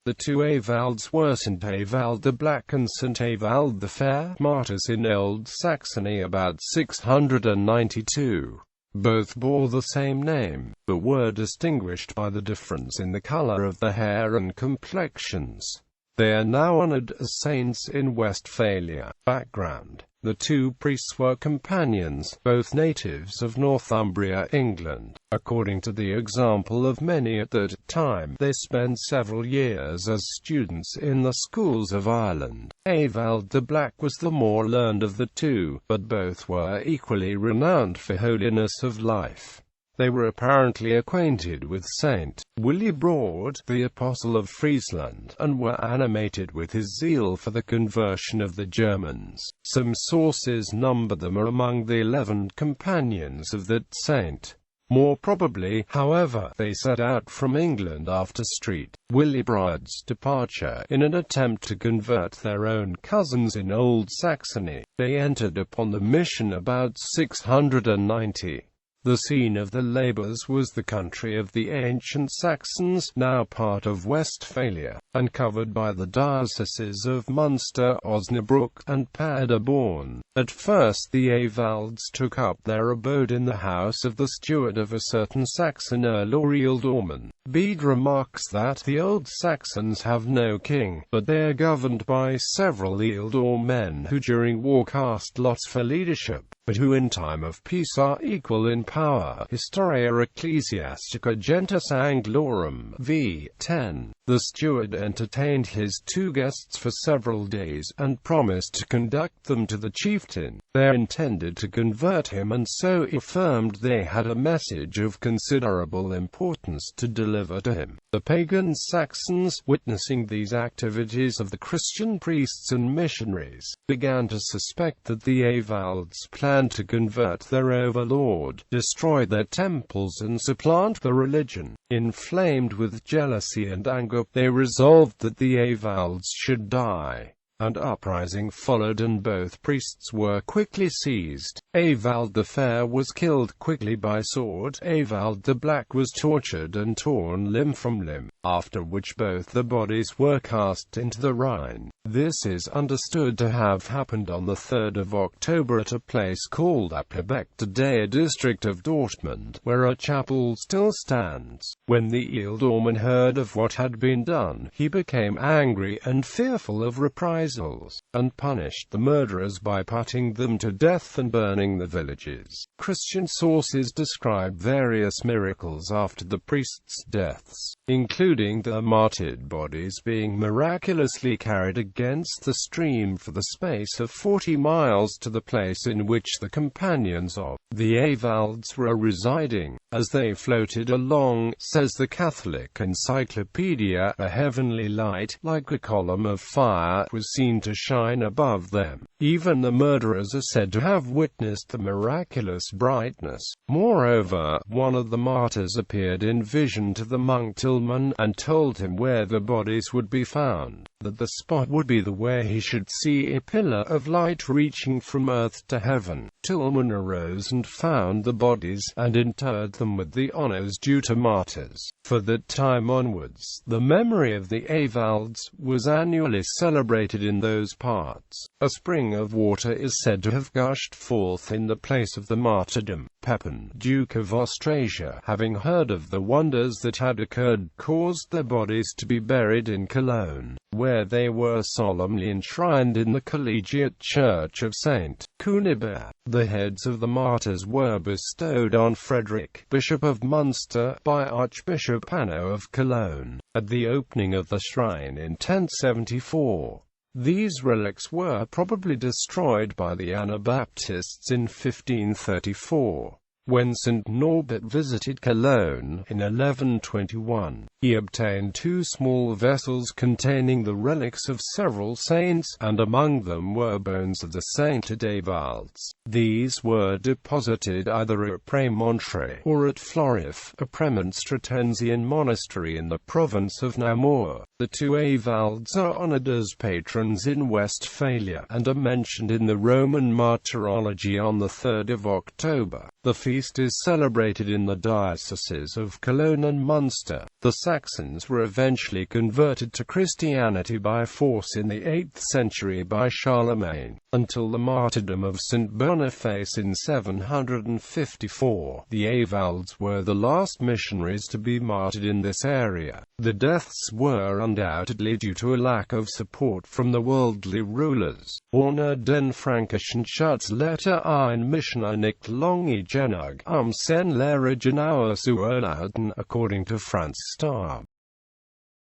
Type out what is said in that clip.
The two Ewalds were St. Ewald the Black and St. Ewald the Fair, martyrs in Old Saxony about 692. Both bore the same name, but were distinguished by the difference in the color of the hair and complexions. They are now honored as saints in Westphalia. Background: the two priests were companions, both natives of Northumbria, England. According to the example of many at that time, they spent several years as students in the schools of Ireland. Ewald the Black was the more learned of the two, but both were equally renowned for holiness of life. They were apparently acquainted with Saint Willibrord, the Apostle of Friesland, and were animated with his zeal for the conversion of the Germans. Some sources number them among the 11 companions of that saint. More probably, however, they set out from England after St. Willibrord's departure, in an attempt to convert their own cousins in Old Saxony. They entered upon the mission about 690. The scene of the labors was the country of the ancient Saxons, now part of Westphalia, and covered by the dioceses of Munster, Osnabrück, and Paderborn. At first the Ewalds took up their abode in the house of the steward of a certain Saxon earl or ealdorman. Bede remarks that the Old Saxons have no king, but they are governed by several ealdormen who during war cast lots for leadership, but who in time of peace are equal in power. Historia Ecclesiastica Gentis Anglorum, v. 10. The steward entertained his two guests for several days, and promised to conduct them to the chieftain. They intended to convert him, and so affirmed they had a message of considerable importance to deliver to him. The pagan Saxons, witnessing these activities of the Christian priests and missionaries, began to suspect that the Ewalds planned to convert their overlord, destroy their temples and supplant the religion. Inflamed with jealousy and anger, they resolved that the Ewalds should die. An uprising followed and both priests were quickly seized. Ewald the Fair was killed quickly by sword. Ewald the Black was tortured and torn limb from limb, after which both the bodies were cast into the Rhine. This is understood to have happened on the 3rd of October at a place called They, a district of Dortmund, where a chapel still stands. When the ealdorman heard of what had been done, he became angry and fearful of reprisals, and punished the murderers by putting them to death and burning the villages. Christian sources describe various miracles after the priests' deaths, including their martyred bodies being miraculously carried against the stream for the space of 40 miles to the place in which the companions of the Ewalds were residing. As they floated along, says the Catholic Encyclopedia, a heavenly light, like a column of fire, was seen to shine above them. Even the murderers are said to have witnessed the miraculous brightness. Moreover, one of the martyrs appeared in vision to the monk Tilman, and told him where the bodies would be found, that the spot would be the where he should see a pillar of light reaching from earth to heaven. Tilman arose and found the bodies, and interred them with the honors due to martyrs. For that time onwards, the memory of the Ewalds was annually celebrated in those parts. A spring of water is said to have gushed forth in the place of the martyrdom. Pepin, Duke of Austrasia, having heard of the wonders that had occurred, caused their bodies to be buried in Cologne, where they were solemnly enshrined in the collegiate church of St. Cunibert. The heads of the martyrs were bestowed on Frederick, Bishop of Munster, by Archbishop Hanno of Cologne, at the opening of the shrine in 1074. These relics were probably destroyed by the Anabaptists in 1534. When St. Norbert visited Cologne in 1121, he obtained 2 small vessels containing the relics of several saints, and among them were bones of the sainted Ewalds. These were deposited either at Prémontré or at Florif, a Premonstratensian monastery in the province of Namur. The two Ewalds are honored as patrons in Westphalia, and are mentioned in the Roman Martyrology on the 3rd of October. The feast is celebrated in the dioceses of Cologne and Munster. The Saxons were eventually converted to Christianity by force in the 8th century by Charlemagne, until the martyrdom of St. Boniface in 754. The Ewalds were the last missionaries to be martyred in this area. The deaths were undoubtedly due to a lack of support from the worldly rulers. Orner den Frankischen Schutzletter ein Missioner nicht lange genug, sen Lehrer genauer zu erlauten, according to Franz Starr.